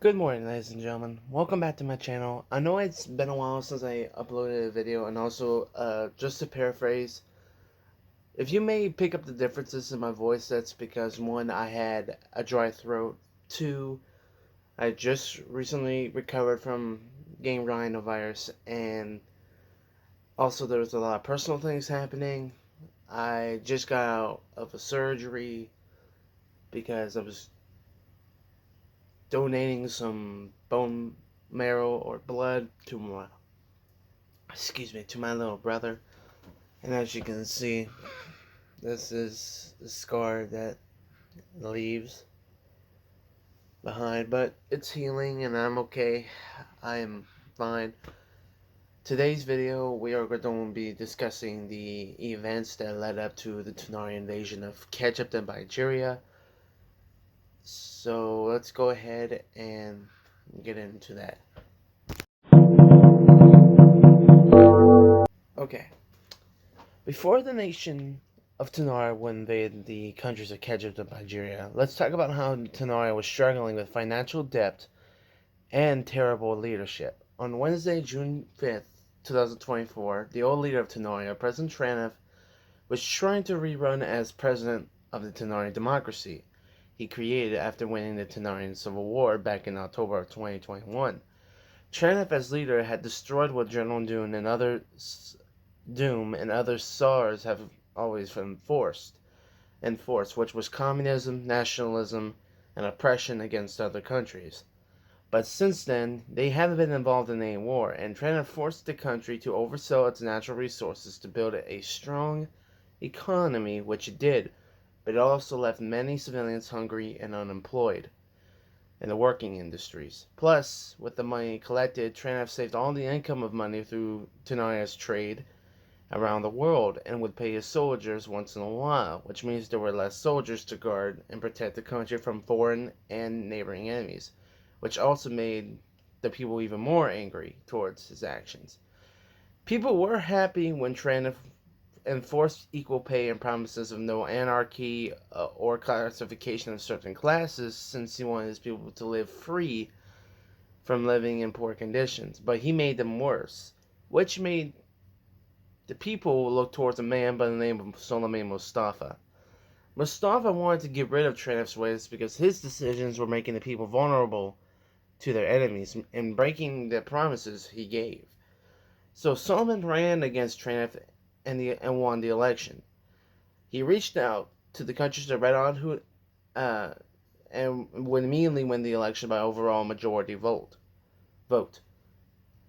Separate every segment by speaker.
Speaker 1: Good morning, ladies and gentlemen. Welcome back to my channel. I know it's been a while since I uploaded a video, and also, just to paraphrase, if you may pick up the differences in my voice, that's because, one, I had a dry throat, two, I just recently recovered from getting rhinovirus, and also there was a lot of personal things happening. I just got out of a surgery because I was donating some bone marrow or blood to my little brother. And as you can see, this is the scar that leaves behind, but it's healing and I'm okay. I am fine. Today's video, we are going to be discussing the events that led up to the Tanarian invasion of Ketchup and Nigeria. So let's go ahead and get into that. Okay. Before the nation of Tanarian would invade the countries of Ketchup and Nigeria, let's talk about how Tanarian was struggling with financial debt and terrible leadership. On Wednesday, June 5th, 2024, the old leader of Tanarian, President Tranif, was trying to rerun as president of the Tanarian democracy he created after winning the Tanarian Civil War back in October of 2021. Tranif, as leader, had destroyed what General Doom and other SARS have always enforced, which was communism, nationalism, and oppression against other countries. But since then, they haven't been involved in any war, and trying to force the country to oversell its natural resources to build a strong economy, which it did, but it also left many civilians hungry and unemployed in the working industries. Plus, with the money collected, Tranaf saved all the income of money through Tenaria's trade around the world and would pay his soldiers once in a while, which means there were less soldiers to guard and protect the country from foreign and neighboring enemies, which also made the people even more angry towards his actions. People were happy when Tranaf enforced equal pay and promises of no anarchy or classification of certain classes, since he wanted his people to live free from living in poor conditions. But he made them worse, which made the people look towards a man by the name of Suleiman Mustafa. Mustafa wanted to get rid of Tranif's ways because his decisions were making the people vulnerable to their enemies and breaking the promises he gave. So Suleiman ran against Tranif and won the election. He reached out to the countries of Red on who and would immediately win the election by overall majority vote.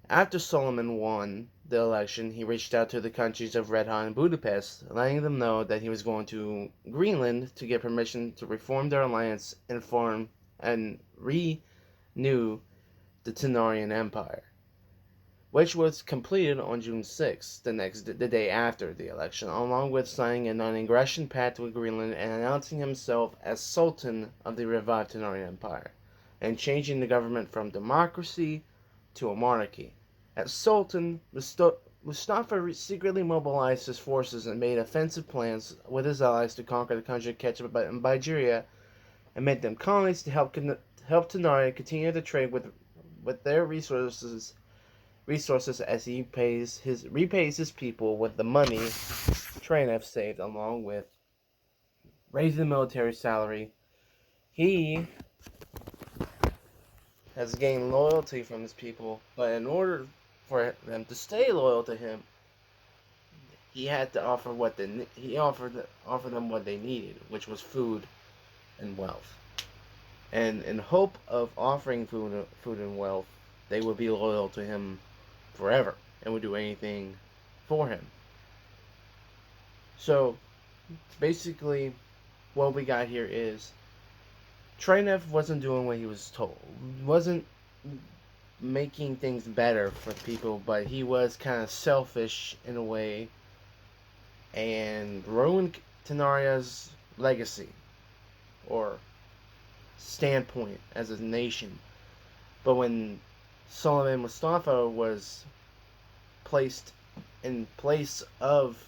Speaker 1: After Solomon won the election, he reached out to the countries of Red Hot and Budapest, letting them know that he was going to Greenland to get permission to reform their alliance and form and renew the Tanarian Empire, which was completed on June 6th, the day after the election, along with signing a non-aggression pact with Greenland and announcing himself as Sultan of the revived Tanarian Empire, and changing the government from democracy to a monarchy. As Sultan, Mustafa secretly mobilized his forces and made offensive plans with his allies to conquer the country of Ketchup and Nigeria and make them colonies to help Tanarian continue to trade with their resources as he repays his people with the money Tranif saved, along with raising the military salary. He has gained loyalty from his people, but in order for them to stay loyal to him, he had to offer offer them what they needed, which was food and wealth. And in hope of offering food and wealth, they would be loyal to him forever and would do anything for him. So basically, what we got here is Tranif wasn't doing what he was told, wasn't making things better for people, but he was kind of selfish in a way and ruined Tanaria's legacy or standpoint as a nation. But when Suleiman Mustafa was placed in place of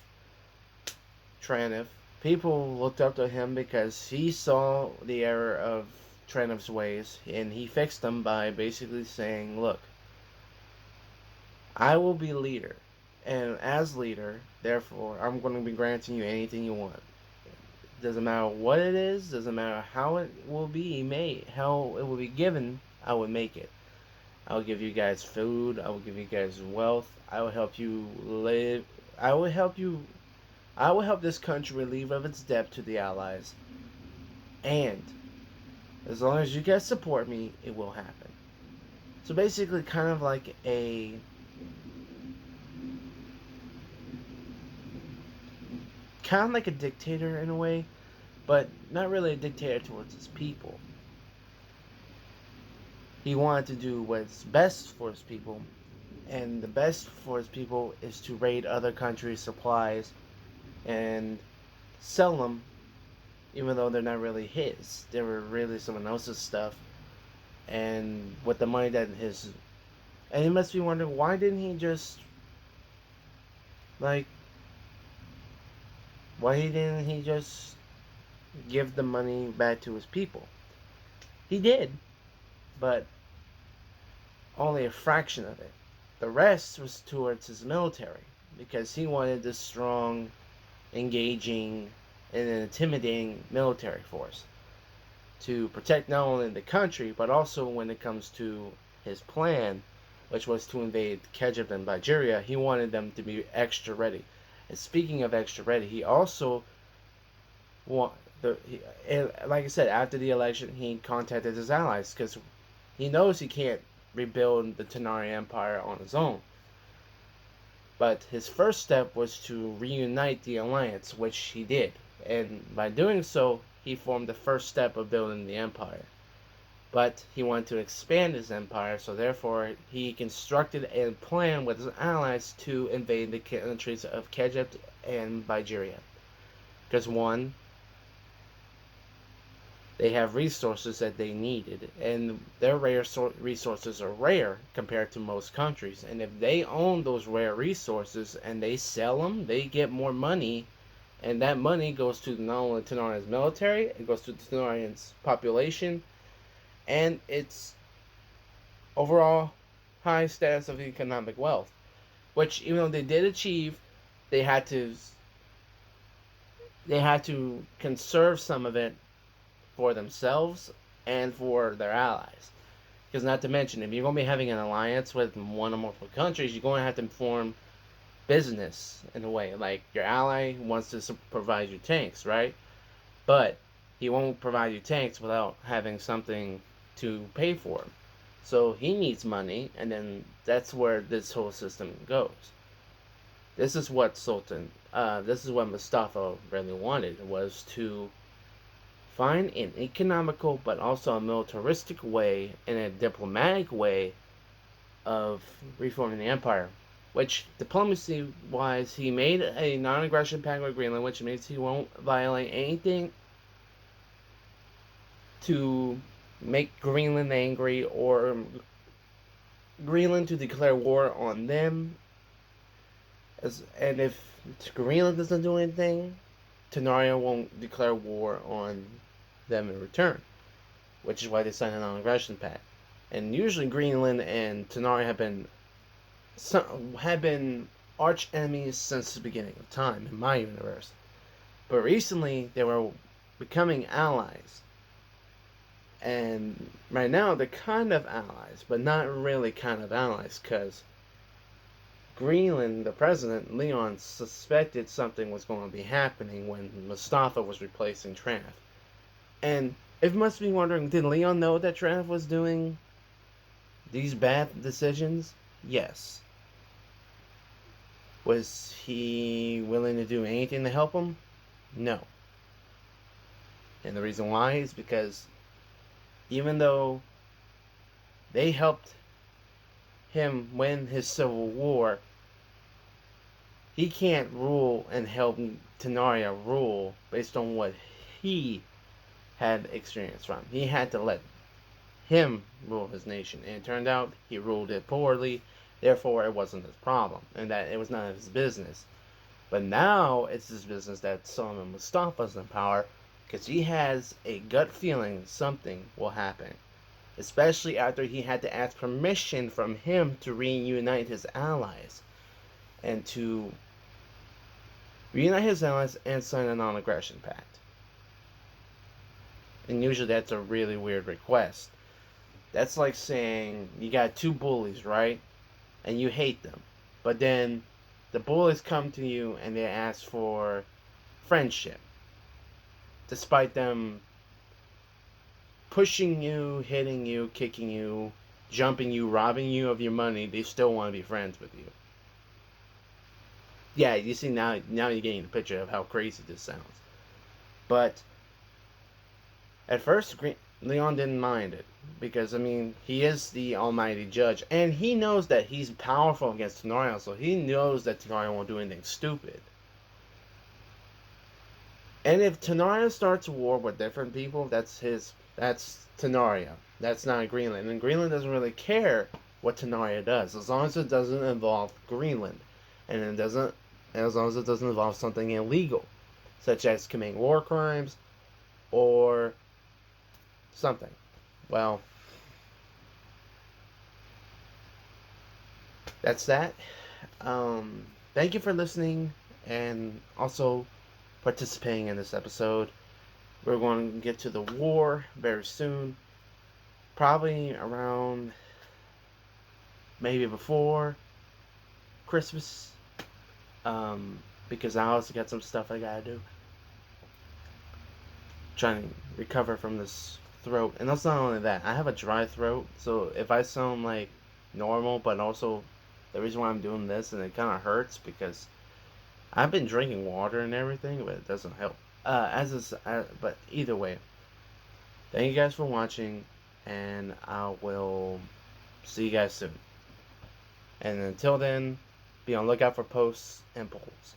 Speaker 1: Tranif, people looked up to him because he saw the era of trend of his ways, and he fixed them by basically saying, "Look, I will be leader, and as leader, therefore, I'm going to be granting you anything you want. Doesn't matter what it is, doesn't matter how it will be made, how it will be given, I will make it. I will give you guys food, I will give you guys wealth, I will help you live, I will help you, I will help this country relieve of its debt to the Allies, and as long as you guys support me, it will happen." So basically, kind of like a dictator in a way, but not really a dictator towards his people. He wanted to do what's best for his people, and the best for his people is to raid other countries' supplies and sell them, even though they're not really his. They were really someone else's stuff, and with the money that his. And you must be wondering, why didn't he just, like, why didn't he just give the money back to his people? He did, but only a fraction of it. The rest was towards his military, because he wanted this strong, engaging, and intimidating military force to protect not only the country, but also when it comes to his plan, which was to invade Kejip and Nigeria. He wanted them to be extra ready. And speaking of extra ready, he also like I said, after the election, he contacted his allies because he knows he can't rebuild the Tanarian Empire on his own. But his first step was to reunite the alliance, which he did. And by doing so, he formed the first step of building the empire. But he wanted to expand his empire, so therefore he constructed a plan with his allies to invade the countries of Egypt and Nigeria. Because one, they have resources that they needed, and their rare resources are rare compared to most countries. And if they own those rare resources and they sell them, they get more money, and that money goes to not only Tanarian's military, it goes to Tanarian's population, and its overall high status of economic wealth, which even though they did achieve, they had to conserve some of it for themselves and for their allies. Because not to mention, if you're going to be having an alliance with one or multiple countries, you're going to have to form business in a way. Like, your ally wants to provide you tanks, right? But he won't provide you tanks without having something to pay for. So he needs money, and then that's where this whole system goes. This is what Mustafa really wanted, was to find an economical but also a militaristic way and a diplomatic way of reforming the empire. Which, diplomacy-wise, he made a non-aggression pact with Greenland, which means he won't violate anything to make Greenland angry or Greenland to declare war on them. And if Greenland doesn't do anything, Tanarian won't declare war on them in return, which is why they signed a non-aggression pact. And usually Greenland and Tanarian have been arch enemies since the beginning of time in my universe. But recently they were becoming allies. And right now they're kind of allies, but not really kind of allies, because Greenland, the president, Leon, suspected something was going to be happening when Mustafa was replacing Tranff. And it must be wondering, did Leon know that Tranff was doing these bad decisions? Yes. Was he willing to do anything to help him? No. And the reason why is because even though they helped him win his civil war, he can't rule and help Tanarian rule based on what he had experience from. He had to let him rule his nation, and it turned out he ruled it poorly, therefore it wasn't his problem, and that it was none of his business. But now it's his business that Solomon Mustafa's in power, because he has a gut feeling something will happen, especially after he had to ask permission from him to reunite his allies and to reunite his allies and sign a non-aggression pact. And usually that's a really weird request. That's like saying you got two bullies, right? And you hate them. But then the bullies come to you and they ask for friendship. Despite them pushing you, hitting you, kicking you, jumping you, robbing you of your money, they still want to be friends with you. Yeah, you see now you're getting the picture of how crazy this sounds. But at first, Leon didn't mind it because I mean he is the Almighty Judge, and he knows that he's powerful against Tanarian, so he knows that Tanarian won't do anything stupid. And if Tanarian starts a war with different people, that's Tanarian. That's not Greenland, and Greenland doesn't really care what Tanarian does as long as it doesn't involve Greenland, and it doesn't, as long as it doesn't involve something illegal, such as committing war crimes or something. Well, that's that. Thank you for listening and also participating in this episode. We're going to get to the war very soon. Probably around maybe before Christmas. Because I also got some stuff I gotta do. Trying to recover from this throat. And that's not only that, I have a dry throat, so if I sound like normal, but also the reason why I'm doing this and it kind of hurts because I've been drinking water and everything, but it doesn't help. But either way, thank you guys for watching, and I will see you guys soon. And until then, be on lookout for posts and polls.